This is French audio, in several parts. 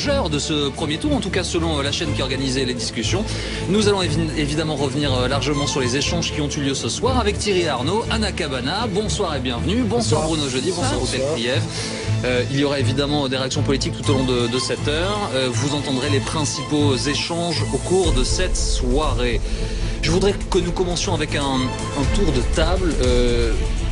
majeur de ce premier tour, en tout cas selon la chaîne qui organisait les discussions. Nous allons évidemment revenir largement sur les échanges qui ont eu lieu ce soir avec Thierry Arnaud, Anna Cabana. Bonsoir et bienvenue. Bonsoir Bruno Jeudi, bonsoir Roussel Krief. Il y aura évidemment des réactions politiques tout au long de cette heure. Vous entendrez les principaux échanges au cours de cette soirée. Je voudrais que nous commencions avec un tour de table.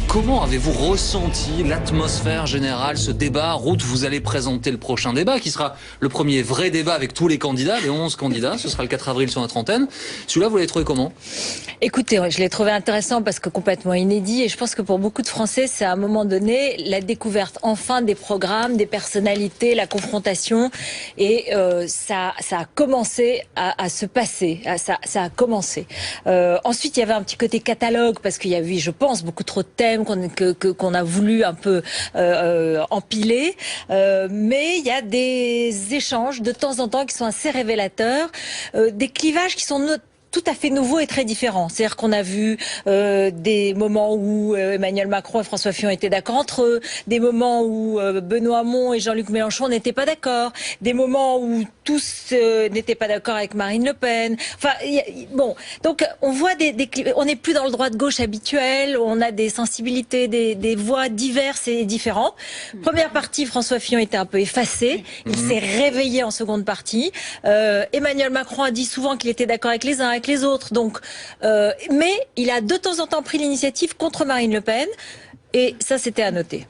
Comment avez-vous ressenti l'atmosphère générale, ce débat? Ruth, vous allez présenter le prochain débat, qui sera le premier vrai débat avec tous les candidats, les 11 candidats. Ce sera le 4 avril sur notre antenne. Celui-là, vous l'avez trouvé comment? Écoutez, je l'ai trouvé intéressant parce que complètement inédit. Et je pense que pour beaucoup de Français, c'est à un moment donné la découverte enfin des programmes, des personnalités, la confrontation. Et ça a commencé à se passer. Ça a commencé. Ensuite, il y avait un petit côté catalogue parce qu'il y a eu, je pense, beaucoup trop de thèmes qu'on a voulu un peu empiler, mais il y a des échanges de temps en temps qui sont assez révélateurs, des clivages qui sont tout à fait nouveau et très différent. C'est-à-dire qu'on a vu des moments où Emmanuel Macron et François Fillon étaient d'accord entre eux, des moments où Benoît Hamon et Jean-Luc Mélenchon n'étaient pas d'accord, des moments où tous n'étaient pas d'accord avec Marine Le Pen. Enfin, bon, donc on voit on n'est plus dans le droite-gauche habituel, on a des sensibilités, des voix diverses et différentes. Première partie, François Fillon était un peu effacé, il s'est réveillé en seconde partie. Emmanuel Macron a dit souvent qu'il était d'accord avec les uns, avec les autres, donc, mais il a de temps en temps pris l'initiative contre Marine Le Pen, et ça c'était à noter.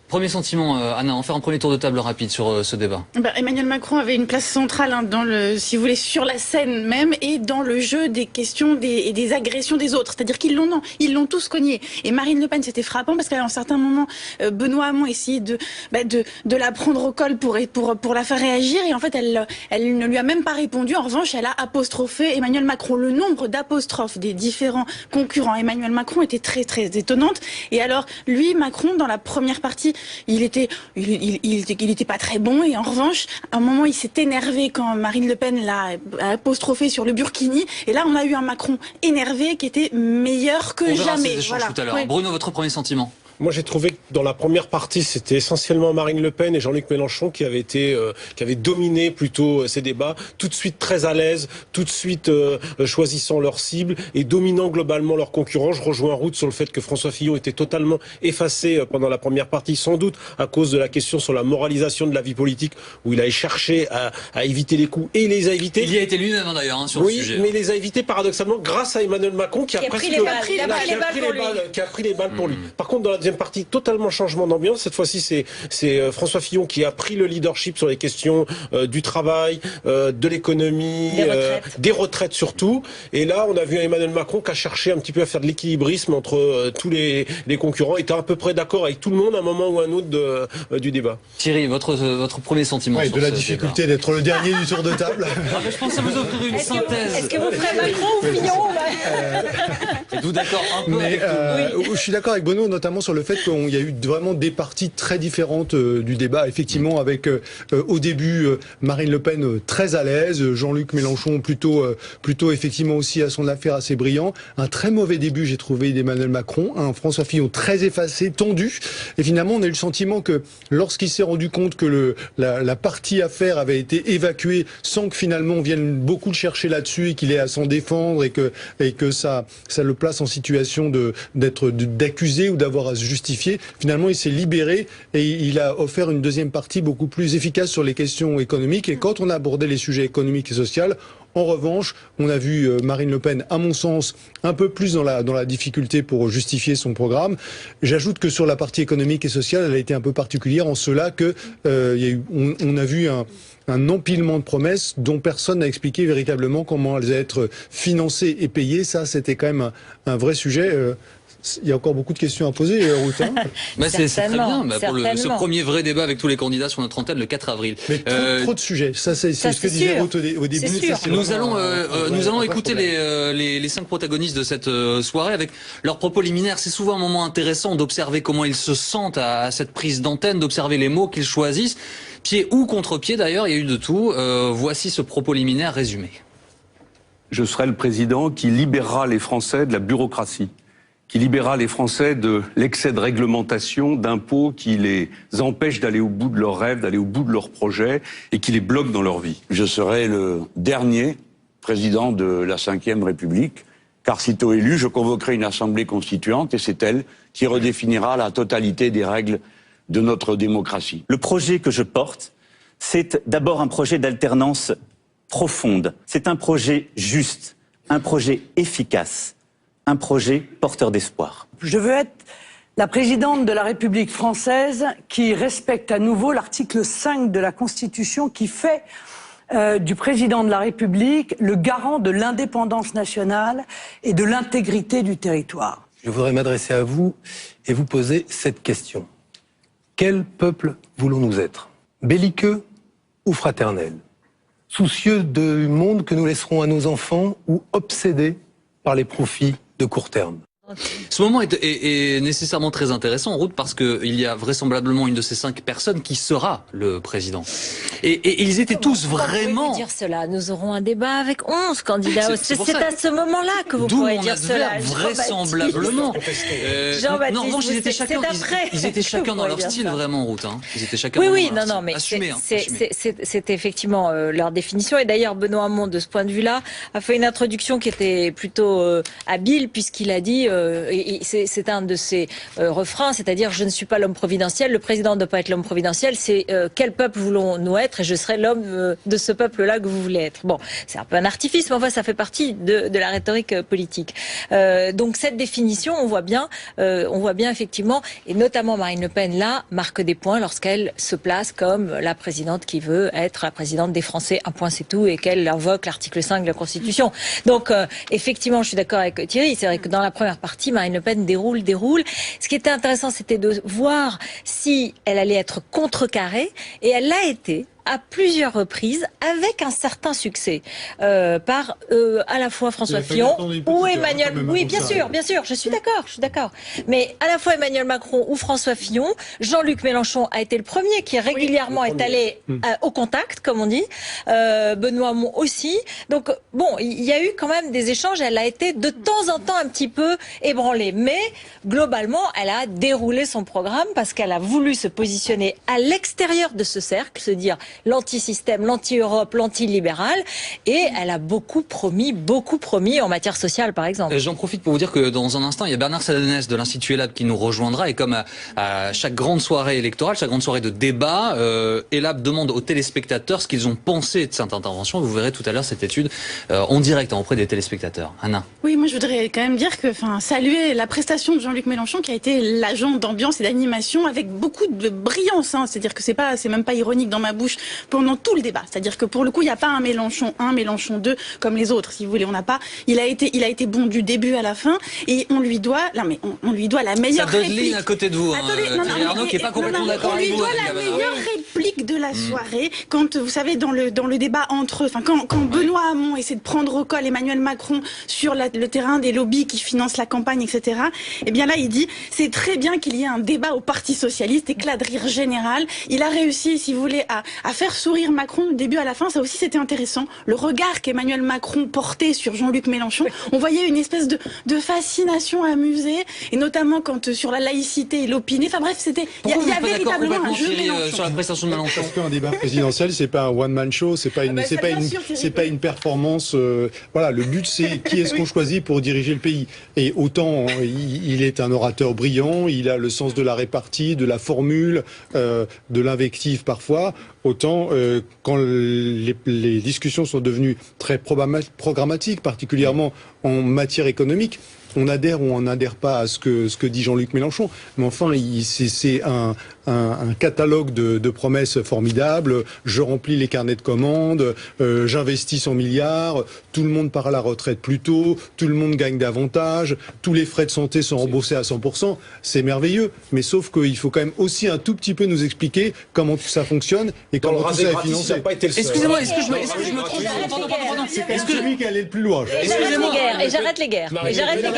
Premier sentiment, Anna, on fait un premier tour de table rapide sur ce débat. Emmanuel Macron avait une place centrale dans si vous voulez, sur la scène même et dans le jeu des questions et des agressions des autres. C'est-à-dire qu'ils l'ont tous cogné. Et Marine Le Pen, c'était frappant parce qu'à un certain moment, Benoît Hamon essayait de la prendre au col pour la faire réagir. Et en fait, elle ne lui a même pas répondu. En revanche, elle a apostrophé Emmanuel Macron. Le nombre d'apostrophes des différents concurrents Emmanuel Macron était très très étonnante. Et alors, lui, Macron, dans la première partie, il était pas très bon, et en revanche, à un moment, il s'est énervé quand Marine Le Pen l'a apostrophé sur le burkini, et là, on a eu un Macron énervé qui était meilleur que jamais. Voilà. Tout à l'heure. Oui. Bruno, votre premier sentiment? Moi, j'ai trouvé que dans la première partie, c'était essentiellement Marine Le Pen et Jean-Luc Mélenchon qui avaient dominé plutôt ces débats, tout de suite très à l'aise, tout de suite choisissant leur cible et dominant globalement leurs concurrents. Je rejoins Ruth sur le fait que François Fillon était totalement effacé pendant la première partie, sans doute à cause de la question sur la moralisation de la vie politique, où il a cherché à éviter les coups, et il les a évités. Il y a été lui-même d'ailleurs sur le sujet. Oui, mais il les a évités paradoxalement grâce à Emmanuel Macron qui a pris les balles pour lui. Par contre, dans la deuxième partie, totalement changement d'ambiance. Cette fois-ci, c'est François Fillon qui a pris le leadership sur les questions du travail, de l'économie, des retraites surtout. Et là, on a vu Emmanuel Macron qui a cherché un petit peu à faire de l'équilibrisme entre tous les concurrents, était à peu près d'accord avec tout le monde à un moment ou à un autre du débat. Thierry, votre premier sentiment? De la difficulté d'être le dernier du tour de table. Je pense que ça vous offre une synthèse. Est-ce que vous ferez Macron ou Fillon? Êtes-vous d'accord un peu avec je suis d'accord avec Bruno, notamment sur le fait qu'il y a eu vraiment des parties très différentes du débat. Effectivement, avec au début Marine Le Pen très à l'aise, Jean-Luc Mélenchon plutôt effectivement aussi à son affaire, assez brillant. Un très mauvais début, j'ai trouvé, d'Emmanuel Macron. Un François Fillon très effacé, tendu. Et finalement, on a eu le sentiment que lorsqu'il s'est rendu compte que la partie affaire avait été évacuée sans que finalement on vienne beaucoup le chercher là-dessus et qu'il ait à s'en défendre et que ça le place en situation d'accuser ou d'avoir à se justifier. Finalement, il s'est libéré et il a offert une deuxième partie beaucoup plus efficace sur les questions économiques. Et quand on a abordé les sujets économiques et sociaux, en revanche, on a vu Marine Le Pen, à mon sens, un peu plus dans la difficulté pour justifier son programme. J'ajoute que sur la partie économique et sociale, elle a été un peu particulière en cela que on a vu un empilement de promesses dont personne n'a expliqué véritablement comment elles allaient être financées et payées. Ça, c'était quand même un vrai sujet. Il y a encore beaucoup de questions à poser, Ruth. C'est très bien pour ce premier vrai débat avec tous les candidats sur notre antenne le 4 avril. Mais trop de sujets. Ça, c'est ce que disait Ruth au début. Nous allons écouter les 5 protagonistes de cette soirée avec leurs propos liminaires. C'est souvent un moment intéressant d'observer comment ils se sentent à cette prise d'antenne, d'observer les mots qu'ils choisissent. Pied ou contre-pied d'ailleurs, il y a eu de tout. Voici ce propos liminaire résumé. Je serai le président qui libérera les Français de la bureaucratie, qui libérera les Français de l'excès de réglementation, d'impôts qui les empêchent d'aller au bout de leurs rêves, d'aller au bout de leurs projets et qui les bloquent dans leur vie. Je serai le dernier président de la Ve République, car sitôt élu, je convoquerai une assemblée constituante et c'est elle qui redéfinira la totalité des règles de notre démocratie. Le projet que je porte, c'est d'abord un projet d'alternance profonde. C'est un projet juste, un projet efficace, un projet porteur d'espoir. Je veux être la présidente de la République française qui respecte à nouveau l'article 5 de la Constitution qui fait du président de la République le garant de l'indépendance nationale et de l'intégrité du territoire. Je voudrais m'adresser à vous et vous poser cette question. Quel peuple voulons-nous être? Belliqueux ou fraternel? Soucieux du monde que nous laisserons à nos enfants ou obsédés par les profits de court terme? Ce moment est nécessairement très intéressant en route parce qu'il y a vraisemblablement une de ces 5 personnes qui sera le président. Et ils étaient tous vraiment... Vous dire cela. Nous aurons un débat avec 11 candidats. C'est à ce moment-là que vous pourrez dire cela. Vraisemblablement. Jean-Baptiste, non, ils étaient chacun dans leur style vraiment en route. Hein. Ils étaient chacun mais c'est effectivement leur définition. Et d'ailleurs, Benoît Hamon, de ce point de vue-là, a fait une introduction qui était plutôt habile puisqu'il a dit... c'est un de ses refrains, c'est-à-dire je ne suis pas l'homme providentiel, le président ne doit pas être l'homme providentiel, c'est quel peuple voulons-nous être et je serai l'homme de ce peuple-là que vous voulez être. Bon, c'est un peu un artifice, mais enfin ça fait partie de la rhétorique politique. Donc cette définition, on voit bien effectivement, et notamment Marine Le Pen là, marque des points lorsqu'elle se place comme la présidente qui veut être la présidente des Français, un point c'est tout, et qu'elle invoque l'article 5 de la Constitution. Donc effectivement, je suis d'accord avec Thierry, c'est vrai que dans la première partie, Marine Le Pen déroule. Ce qui était intéressant, c'était de voir si elle allait être contrecarrée, et elle l'a été à plusieurs reprises avec un certain succès par à la fois François Fillon ou Emmanuel. Oui, bien sûr, je suis d'accord. Mais à la fois Emmanuel Macron ou François Fillon, Jean-Luc Mélenchon a été le premier qui régulièrement est allé au contact, comme on dit. Benoît Hamon aussi. Donc bon, il y a eu quand même des échanges. Elle a été de temps en temps un petit peu ébranlée, mais globalement, elle a déroulé son programme parce qu'elle a voulu se positionner à l'extérieur de ce cercle, se dire l'anti-système, l'anti-Europe, l'anti-libéral, et elle a beaucoup promis en matière sociale, par exemple. J'en profite pour vous dire que dans un instant, il y a Bernard Sadanès de l'Institut ELAB qui nous rejoindra, et comme à chaque grande soirée électorale, chaque grande soirée de débat, ELAB demande aux téléspectateurs ce qu'ils ont pensé de cette intervention. Vous verrez tout à l'heure cette étude en direct auprès des téléspectateurs. Anna. Oui, moi je voudrais quand même dire que, saluer la prestation de Jean-Luc Mélenchon qui a été l'agent d'ambiance et d'animation avec beaucoup de brillance. C'est-à-dire que c'est même pas ironique dans ma bouche pendant tout le débat. C'est-à-dire que pour le coup, il n'y a pas un Mélenchon 1, Mélenchon 2 comme les autres, si vous voulez. On n'a pas. Il a été bon du début à la fin et on lui doit la meilleure réplique. Ça donne à côté de vous. Thierry Arnaud qui n'est pas complètement d'accord avec vous. On lui doit la meilleure réplique de la soirée. Quand vous savez dans le débat entre eux, quand Benoît Hamon essaie de prendre au col Emmanuel Macron sur le terrain des lobbies qui financent la campagne, etc. Et bien là, il dit c'est très bien qu'il y ait un débat au Parti socialiste, éclat de rire général. Il a réussi, si vous voulez, à faire sourire Macron du début à la fin. Ça aussi, c'était intéressant. Le regard qu'Emmanuel Macron portait sur Jean-Luc Mélenchon, on voyait une espèce de fascination amusée, et notamment quand sur la laïcité et l'opiné. Enfin bref, il y a véritablement un jeu Mélenchon. Sur la prestation de Mélenchon. Parce qu'un débat présidentiel, c'est pas un one-man show, c'est pas une performance. Voilà, le but c'est qui est-ce qu'on choisit pour diriger le pays. Et autant il est un orateur brillant, il a le sens de la répartie, de la formule, de l'invective parfois. Autant quand les discussions sont devenues très programmatiques, particulièrement en matière économique, on adhère ou on n'adhère pas à ce que dit Jean-Luc Mélenchon. Mais enfin, c'est un catalogue de promesses formidables. Je remplis les carnets de commandes, j'investis 100 milliards, tout le monde part à la retraite plus tôt, tout le monde gagne davantage, tous les frais de santé sont remboursés à 100%. C'est merveilleux. Mais sauf qu'il faut quand même aussi un tout petit peu nous expliquer comment tout ça fonctionne et comment tout ça est financé. Excusez-moi, est-ce que je me trompe? C'est quand même celui qui allait le plus loin. Et j'arrête les guerres.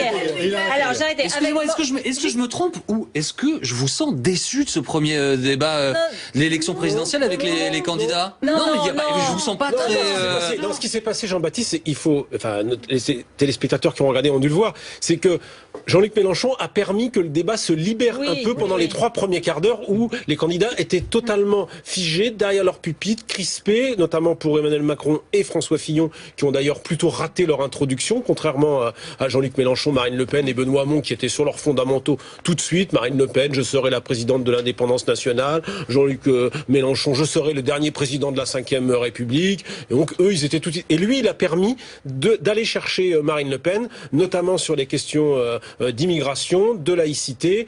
Alors, j'ai arrêté. Excusez-moi, est-ce que je me trompe ou est-ce que je vous sens déçu de ce premier débat de l'élection présidentielle avec les candidats? Non, je vous sens pas très... Non, ce qui s'est passé, Jean-Baptiste, c'est il faut, enfin, les téléspectateurs qui ont regardé ont dû le voir, c'est que Jean-Luc Mélenchon a permis que le débat se libère un peu pendant les 3 premiers quarts d'heure où les candidats étaient totalement figés derrière leur pupitre, crispés, notamment pour Emmanuel Macron et François Fillon, qui ont d'ailleurs plutôt raté leur introduction, contrairement à Jean-Luc Mélenchon, Marine Le Pen et Benoît Hamon, qui étaient sur leurs fondamentaux tout de suite. Marine Le Pen, je serai la présidente de l'indépendance nationale. Jean-Luc Mélenchon, je serai le dernier président de la 5e République. Et donc, eux, ils étaient tout de suite... Et lui, il a permis d'aller chercher Marine Le Pen, notamment sur les questions d'immigration, de laïcité,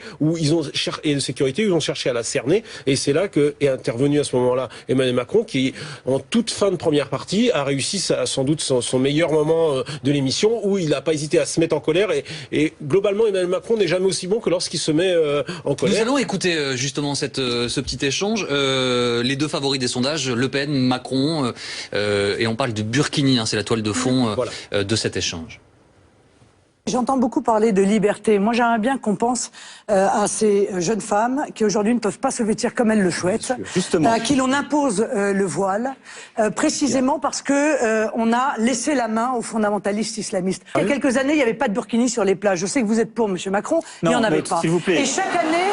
et de sécurité, où ils ont cherché à la cerner. Et c'est là est intervenu à ce moment-là Emmanuel Macron, qui, en toute fin de première partie, a réussi sans doute son meilleur moment de l'émission, où il n'a pas hésité à se mettre en colère. Et globalement, Emmanuel Macron n'est jamais aussi bon que lorsqu'il se met en colère. Nous allons écouter justement ce petit échange. Les 2 favoris des sondages, Le Pen, Macron, et on parle de Burkini, c'est la toile de fond de cet échange. J'entends beaucoup parler de liberté. Moi, j'aimerais bien qu'on pense à ces jeunes femmes qui aujourd'hui ne peuvent pas se vêtir comme elles le souhaitent, à qui l'on impose le voile, précisément parce que on a laissé la main aux fondamentalistes islamistes. Il y a quelques années, il n'y avait pas de burkini sur les plages. Je sais que vous êtes pour, Monsieur Macron, mais il n'y en avait pas. S'il vous plaît. Et chaque année...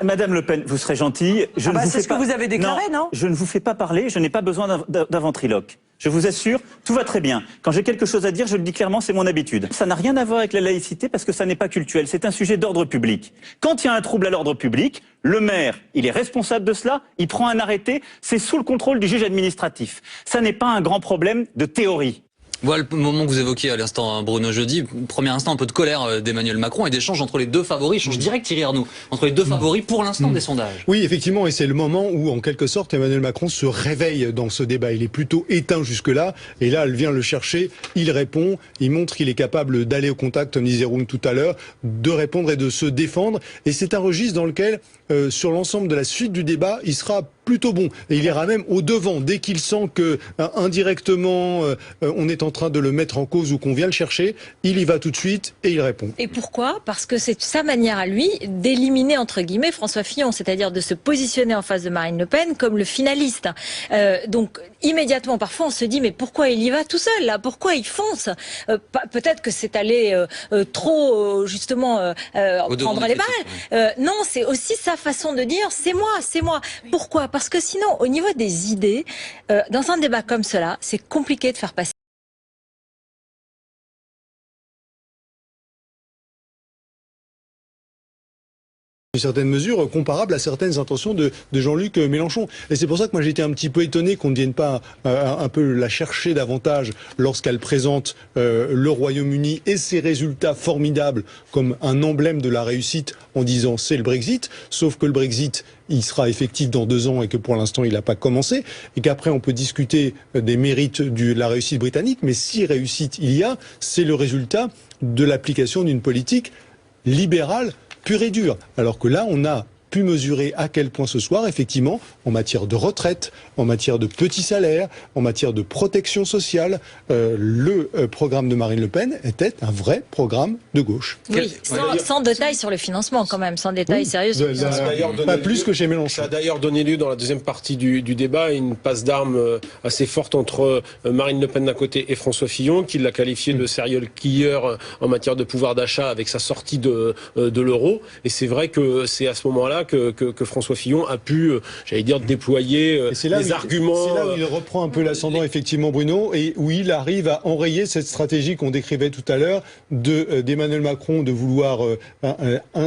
Madame Le Pen, vous serez gentille. C'est ce que vous avez déclaré, non? Je ne vous fais pas parler, je n'ai pas besoin d'un ventriloque. Je vous assure, tout va très bien. Quand j'ai quelque chose à dire, je le dis clairement, c'est mon habitude. Ça n'a rien à voir avec la laïcité parce que ça n'est pas cultuel, c'est un sujet d'ordre public. Quand il y a un trouble à l'ordre public, le maire, il est responsable de cela, il prend un arrêté, c'est sous le contrôle du juge administratif. Ça n'est pas un grand problème de théorie. Voilà le moment que vous évoquiez à l'instant, Bruno Jeudi. Premier instant, un peu de colère d'Emmanuel Macron et d'échange entre les 2 favoris. Échange direct, Thierry Arnaud, entre les 2 favoris pour l'instant des sondages. Oui, effectivement, et c'est le moment où, en quelque sorte, Emmanuel Macron se réveille dans ce débat. Il est plutôt éteint jusque-là, et là, elle vient le chercher, il répond, il montre qu'il est capable d'aller au contact, comme disait Roum tout à l'heure, de répondre et de se défendre. Et c'est un registre dans lequel, sur l'ensemble de la suite du débat, il sera plutôt bon. Et il ira même au devant dès qu'il sent que indirectement on est en train de le mettre en cause ou qu'on vient le chercher, il y va tout de suite et il répond. Et pourquoi? Parce que c'est sa manière à lui d'éliminer entre guillemets François Fillon, c'est-à-dire de se positionner en face de Marine Le Pen comme le finaliste. Donc immédiatement, parfois on se dit mais pourquoi il y va tout seul là? Pourquoi il fonce? Peut-être que c'est allé trop justement prendre les balles. Non, c'est aussi sa façon de dire c'est moi, c'est moi. Pourquoi? Parce que sinon, au niveau des idées, dans un débat comme cela, c'est compliqué de faire passer. Une certaine mesure comparable à certaines intentions de Jean-Luc Mélenchon. Et c'est pour ça que moi j'ai été un petit peu étonné qu'on ne vienne pas un peu la chercher davantage lorsqu'elle présente le Royaume-Uni et ses résultats formidables comme un emblème de la réussite en disant c'est le Brexit, sauf que le Brexit il sera effectif dans 2 ans et que pour l'instant il n'a pas commencé et qu'après on peut discuter des mérites de la réussite britannique, mais si réussite il y a, c'est le résultat de l'application d'une politique libérale pure et dure. Alors que là, on a pu mesurer à quel point ce soir, effectivement, en matière de retraite, en matière de petits salaires, en matière de protection sociale, le programme de Marine Le Pen était un vrai programme de gauche. Oui, sans détail sur le financement quand même, sans détail sérieux sur le financement. Pas plus que chez Mélenchon. Ça a d'ailleurs donné lieu dans la deuxième partie du débat à une passe d'armes assez forte entre Marine Le Pen d'un côté et François Fillon, qui l'a qualifié de serial killer en matière de pouvoir d'achat avec sa sortie de l'euro. Et c'est vrai que c'est à ce moment-là que François Fillon a pu, j'allais dire, déployer les arguments. C'est là où il reprend un peu l'ascendant, effectivement, Bruno, et où il arrive à enrayer cette stratégie qu'on décrivait tout à l'heure d'Emmanuel Macron de vouloir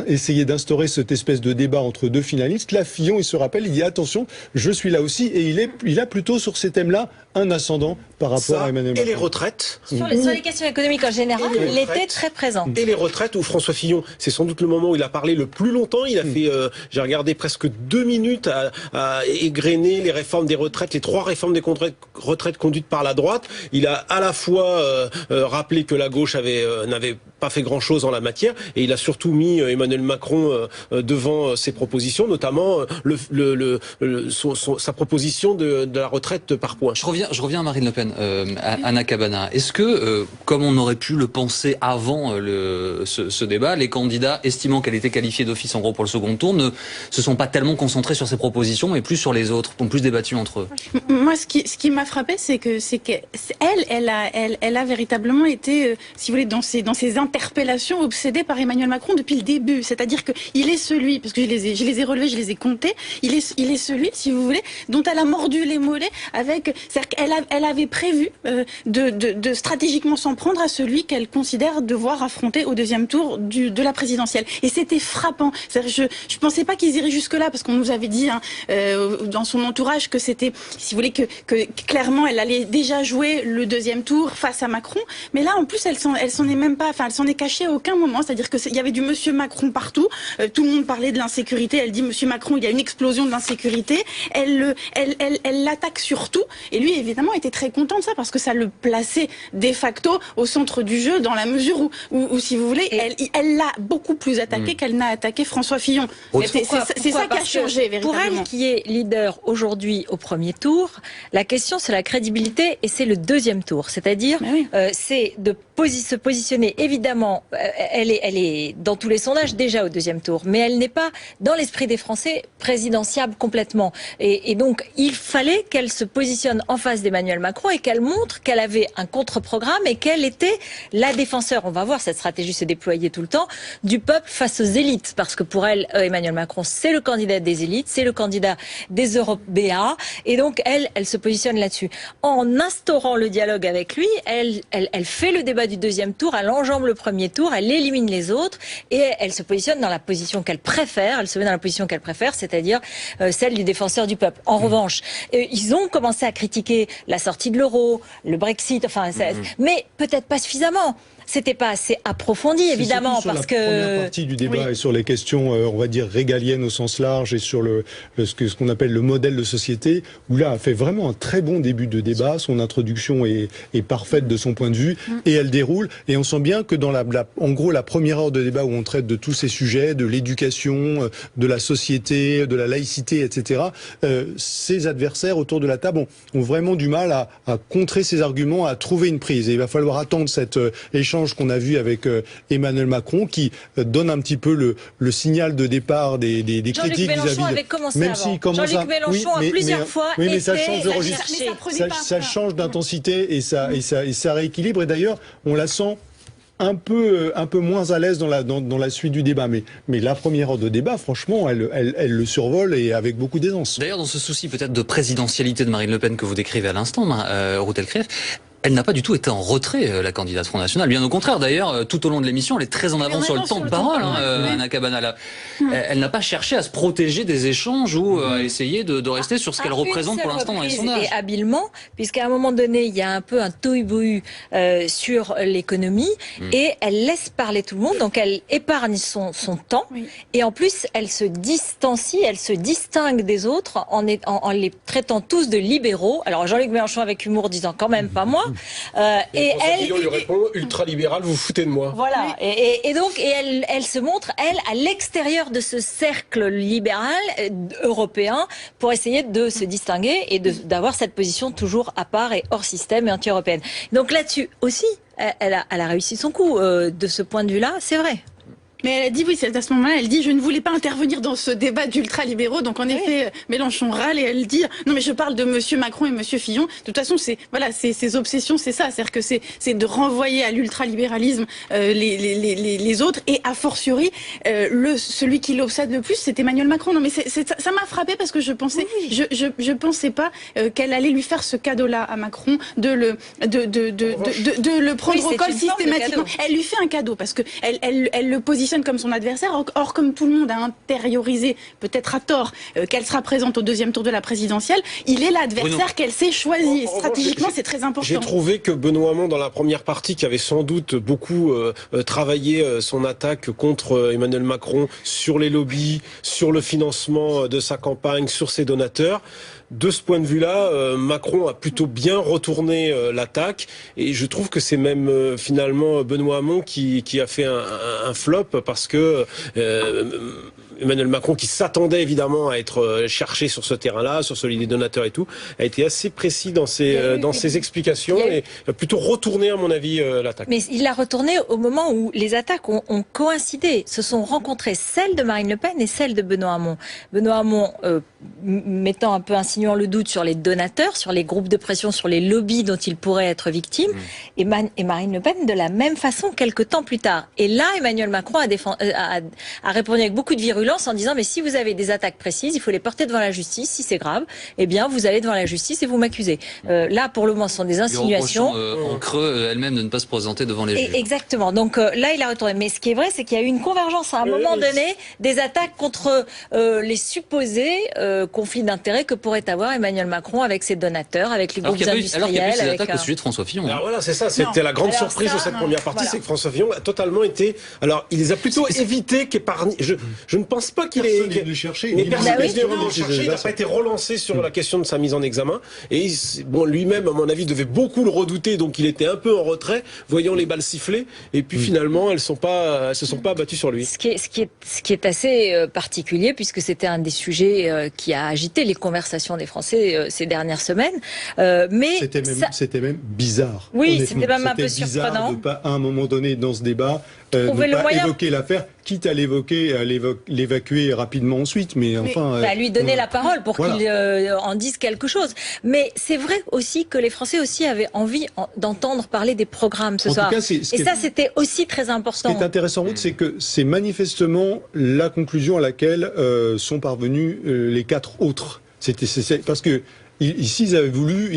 essayer d'instaurer cette espèce de débat entre 2 finalistes. Là, Fillon, il se rappelle, il dit attention, je suis là aussi, et il a plutôt sur ces thèmes-là un ascendant par rapport à Emmanuel Macron. Et les retraites. Sur les questions économiques en général, il était très présent. Et les retraites où François Fillon, c'est sans doute le moment où il a parlé le plus longtemps. Il a fait, j'ai regardé presque 2 minutes à égrener les réformes des retraites, les 3 réformes des retraites conduites par la droite. Il a à la fois rappelé que la gauche n'avait pas pas fait grand-chose en la matière, et il a surtout mis Emmanuel Macron devant ses propositions, notamment sa proposition de la retraite par points. Je reviens à Marine Le Pen, Anna Cabana. Est-ce que, comme on aurait pu le penser avant ce débat, les candidats, estimant qu'elle était qualifiée d'office en gros pour le second tour, ne se sont pas tellement concentrés sur ses propositions, mais plus sur les autres, ont plus débattu entre eux? Moi, ce qui m'a frappé, c'est qu'elle a véritablement été, si vous voulez, dans ses interpellations, obsédée par Emmanuel Macron depuis le début. C'est-à-dire qu'il est celui, parce que je les ai relevés, je les ai comptés, il est celui, si vous voulez, dont elle a mordu les mollets c'est-à-dire qu'elle avait prévu de stratégiquement s'en prendre à celui qu'elle considère devoir affronter au deuxième tour de la présidentielle. Et c'était frappant. Je pensais pas qu'ils iraient jusque-là, parce qu'on nous avait dit dans son entourage que c'était, si vous voulez, que clairement elle allait déjà jouer le deuxième tour face à Macron. Mais là, en plus, elle s'en est même pas, enfin, elle s'en est cachée à aucun moment. C'est-à-dire que il y avait du Monsieur Macron partout. Tout le monde parlait de l'insécurité. Elle dit Monsieur Macron, il y a une explosion de l'insécurité. Elle l'attaque surtout. Et lui, évidemment, était très content de ça parce que ça le plaçait de facto au centre du jeu, dans la mesure où si vous voulez, elle l'a beaucoup plus attaqué qu'elle n'a attaqué François Fillon. C'est ça qui a changé véritablement. Pour elle, qui est leader aujourd'hui au premier tour, la question c'est la crédibilité et c'est le deuxième tour. C'est-à-dire, c'est de se positionner. Évidemment, elle est dans tous les sondages déjà au deuxième tour, mais elle n'est pas dans l'esprit des Français présidentiable complètement. Et donc, il fallait qu'elle se positionne en face d'Emmanuel Macron et qu'elle montre qu'elle avait un contre-programme et qu'elle était la défenseur. On va voir cette stratégie se déployer tout le temps du peuple face aux élites, parce que pour elle, Emmanuel Macron, c'est le candidat des élites, c'est le candidat des Européens, et donc elle se positionne là-dessus. En instaurant le dialogue avec lui, elle fait le débat du deuxième tour, elle enjambe le premier tour, elle élimine les autres, et elle se positionne dans la position qu'elle préfère, elle se met dans la position qu'elle préfère, c'est-à-dire celle du défenseur du peuple. En revanche, ils ont commencé à critiquer la sortie de l'euro, le Brexit, enfin, mais peut-être pas suffisamment. C'était pas assez approfondi, évidemment, parce que... Sur la première partie du débat et sur les questions, on va dire, régaliennes au sens large et sur ce qu'on appelle le modèle de société, où là, a fait vraiment un très bon début de débat. Son introduction est parfaite de son point de vue et elle déroule. Et on sent bien que dans en gros, la première heure de débat où on traite de tous ces sujets, de l'éducation, de la société, de la laïcité, etc., ses adversaires autour de la table ont vraiment du mal à contrer ces arguments, à trouver une prise. Et il va falloir attendre cet échange qu'on a vu avec Emmanuel Macron, qui donne un petit peu le signal de départ des critiques vis-à-vis de... Même s'il commence Jean-Luc Mélenchon a plusieurs fois mais ça change de registre, ça change d'intensité et ça rééquilibre. Et d'ailleurs, on la sent un peu moins à l'aise dans la suite du débat. Mais la première heure de débat, franchement, elle le survole et avec beaucoup d'aisance. D'ailleurs, dans ce souci peut-être de présidentialité de Marine Le Pen que vous décrivez à l'instant, Ruth Elkrief, elle n'a pas du tout été en retrait, la candidate Front National. Bien au contraire, d'ailleurs, tout au long de l'émission, elle est très en avance sur le temps de parole, Anna Cabana. Elle n'a pas cherché à se protéger des échanges ou à essayer de rester sur ce qu'elle représente pour l'instant dans les sondages. Et habilement, puisqu'à un moment donné, il y a un peu un tohu-bohu sur l'économie, et elle laisse parler tout le monde, donc elle épargne son temps, et en plus, elle se distancie, elle se distingue des autres en les traitant tous de libéraux. Alors Jean-Luc Mélenchon avec humour disant quand même pas moi. Et elle lui répond ultra-libéral, vous foutez de moi. Voilà. Et donc elle se montre, elle, à l'extérieur de ce cercle libéral européen pour essayer de se distinguer et d'avoir cette position toujours à part et hors système et anti-européenne. Donc là-dessus aussi, elle a réussi son coup. De ce point de vue-là, c'est vrai. Mais elle a dit, oui, à ce moment-là, elle dit, je ne voulais pas intervenir dans ce débat d'ultra-libéraux. Donc, en effet, Mélenchon râle et elle dit, non, mais je parle de Monsieur Macron et Monsieur Fillon. De toute façon, ses obsessions, c'est ça. C'est-à-dire que c'est de renvoyer à l'ultralibéralisme les autres. Et a fortiori, celui qui l'obsède le plus, c'est Emmanuel Macron. Non, mais ça m'a frappé parce que je pensais, je pensais pas qu'elle allait lui faire ce cadeau-là à Macron de le prendre au col systématiquement. Elle lui fait un cadeau parce que elle le positionne comme son adversaire. Or, comme tout le monde a intériorisé, peut-être à tort, qu'elle sera présente au deuxième tour de la présidentielle, il est l'adversaire qu'elle s'est choisi. Et stratégiquement, c'est très important. J'ai trouvé que Benoît Hamon, dans la première partie, qui avait sans doute beaucoup travaillé son attaque contre Emmanuel Macron sur les lobbies, sur le financement de sa campagne, sur ses donateurs, de ce point de vue-là, Macron a plutôt bien retourné l'attaque, et je trouve que c'est même finalement Benoît Hamon qui a fait un flop, parce que Emmanuel Macron, qui s'attendait évidemment à être cherché sur ce terrain-là, sur celui des donateurs et tout, a été assez précis dans ses explications et a plutôt retourné, à mon avis, l'attaque. Mais il l'a retourné au moment où les attaques ont coïncidé, se sont rencontrées, celle de Marine Le Pen et celle de Benoît Hamon. Benoît Hamon mettant un peu, insinuant le doute sur les donateurs, sur les groupes de pression, sur les lobbies dont il pourrait être victime, et Marine Le Pen de la même façon quelques temps plus tard. Et là, Emmanuel Macron a répondu avec beaucoup de virulence en disant mais si vous avez des attaques précises, il faut les porter devant la justice. Si c'est grave, eh bien vous allez devant la justice et vous m'accusez. Là, pour le moment, ce sont des insinuations. En creux, elle-même de ne pas se présenter devant les juges. Exactement. Donc là, il a retourné. Mais ce qui est vrai, c'est qu'il y a eu une convergence à un moment donné des attaques contre les supposés conflits d'intérêts que pourrait avoir Emmanuel Macron avec ses donateurs, avec les groupes industriels. Alors qu'il y a eu ces attaques au sujet de François Fillon. Alors voilà, c'est ça. C'était la grande surprise de cette première partie, c'est que François Fillon a totalement été. Alors, il les a plutôt évités qu'épargnés. Je ne pense pas qu'il ait. Personne n'est venu chercher. Il n'a pas été relancé sur la question de sa mise en examen. Et bon, lui-même, à mon avis, devait beaucoup le redouter, donc il était un peu en retrait, voyant les balles siffler. Et puis finalement, elles se sont pas abattues sur lui. Ce qui est assez particulier, puisque c'était un des sujets qui a agité les conversations des Français ces dernières semaines. Mais c'était même bizarre. Oui, c'était même un peu surprenant. Bizarre de pas, à un moment donné, dans ce débat, ne pas évoquer l'affaire, quitte à l'évacuer rapidement ensuite, mais enfin... à lui donner la parole pour qu'il en dise quelque chose. Mais c'est vrai aussi que les Français aussi avaient envie d'entendre parler des programmes ce soir. Et ça, c'était aussi très important. Ce qui est intéressant, c'est que c'est manifestement la conclusion à laquelle sont parvenus les 4 autres. Parce que s'ils avaient voulu,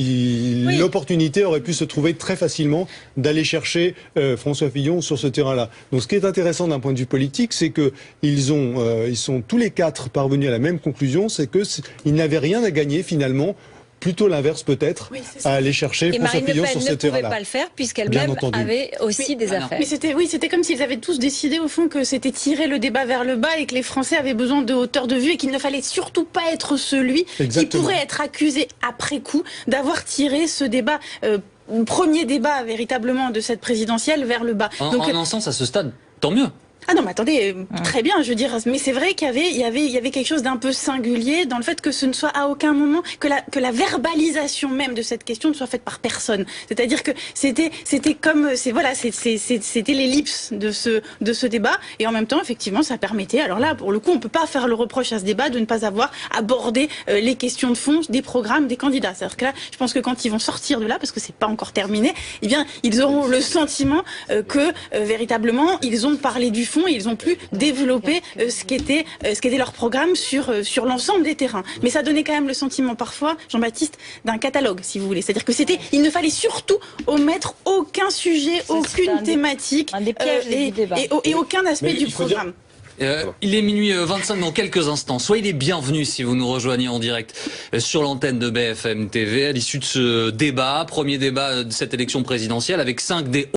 l'opportunité aurait pu se trouver très facilement d'aller chercher François Fillon sur ce terrain-là. Donc, ce qui est intéressant d'un point de vue politique, c'est que ils sont tous les 4 parvenus à la même conclusion, c'est que ils n'avaient rien à gagner finalement. Plutôt l'inverse peut-être, à aller chercher François Fillon sur ce terrain-là. Et Marine Le Pen ne pouvait pas le faire puisqu'elle-même avait aussi des affaires. Mais c'était comme s'ils avaient tous décidé au fond que c'était tirer le débat vers le bas et que les Français avaient besoin de hauteur de vue et qu'il ne fallait surtout pas être celui qui pourrait être accusé après coup d'avoir tiré ce débat, premier débat véritablement de cette présidentielle vers le bas. Donc, en un sens, à ce stade, tant mieux. Ah non, mais attendez, très bien, je veux dire, mais c'est vrai qu'il y avait quelque chose d'un peu singulier dans le fait que ce ne soit à aucun moment que la verbalisation même de cette question ne soit faite par personne. C'est-à-dire que c'était l'ellipse de ce débat, et en même temps, effectivement, ça permettait. Alors là, pour le coup, on peut pas faire le reproche à ce débat de ne pas avoir abordé les questions de fond des programmes des candidats. C'est-à-dire que là, je pense que quand ils vont sortir de là, parce que c'est pas encore terminé, eh bien, ils auront le sentiment que véritablement, ils ont parlé du fond. Ils ont pu développer ce qu'était leur programme sur l'ensemble des terrains. Mais ça donnait quand même le sentiment parfois, Jean-Baptiste, d'un catalogue, si vous voulez. C'est-à-dire que il ne fallait surtout omettre aucun sujet, aucune thématique et aucun aspect du programme. Il est minuit 25 dans quelques instants. Soyez les bienvenus si vous nous rejoignez en direct sur l'antenne de BFM TV à l'issue de ce débat, premier débat de cette élection présidentielle avec 5 des